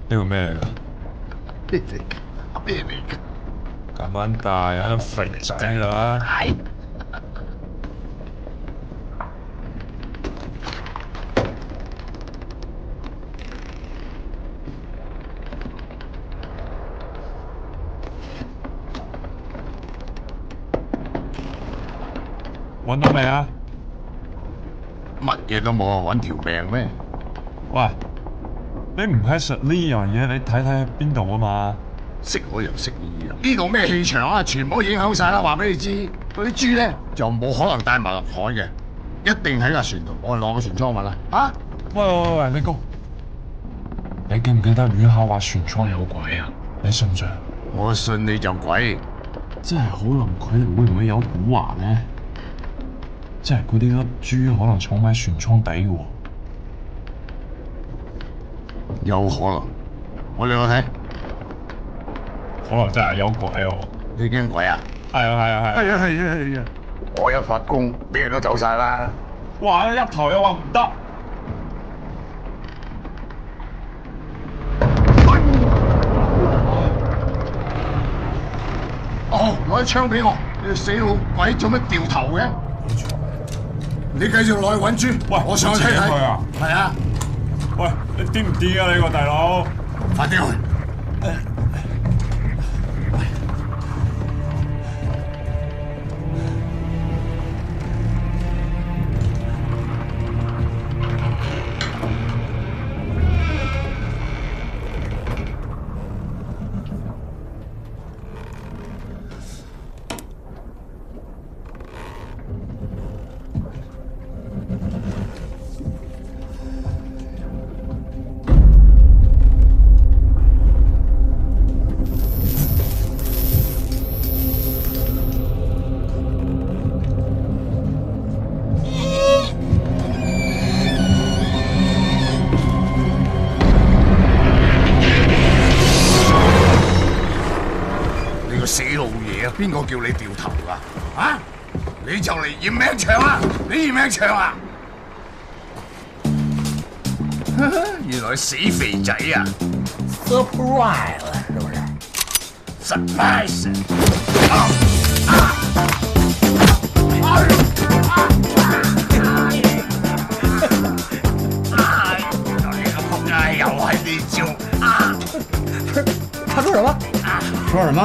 呢個咩嚟㗎？咩嚟㗎？咁撚大啊，肥仔啦！係。揾到未啊？乜嘢都冇啊，揾條命咩？喂，你唔係實呢樣嘢，你睇睇喺邊度啊嘛？識我又識意啊！呢度咩氣場啊？全部影響晒啦！話俾你知，嗰啲豬咧就冇可能帶埋入海嘅，一定喺架船度。我哋落個船艙問啦。啊！喂，你哥，你記唔記得雨下話船艙有鬼啊？你信唔信？我信你就鬼。真係可能佢哋會唔會有蠱惑呢？即係嗰啲粒豬可能藏喺船艙底嘅喎。有可能。我兩個睇。可能真係有鬼喎！你驚鬼啊？係啊！我一發功，咩人都走晒啦。哇！一頭又話唔得。哦，攞支槍俾我！你死老鬼做乜掉頭嘅？你繼續落去揾豬。喂，我上去睇睇。佢啊！係啊，喂，你癲唔癲啊？你個大佬！快啲去！死老嘢啊！邊個叫你掉頭㗎？啊！你就嚟驗命長啊！你驗命長啊！原來死肥仔啊 ！surprise 啊，係咪？surprise！你個仆街又係呢招啊！他說什麼？說什麼？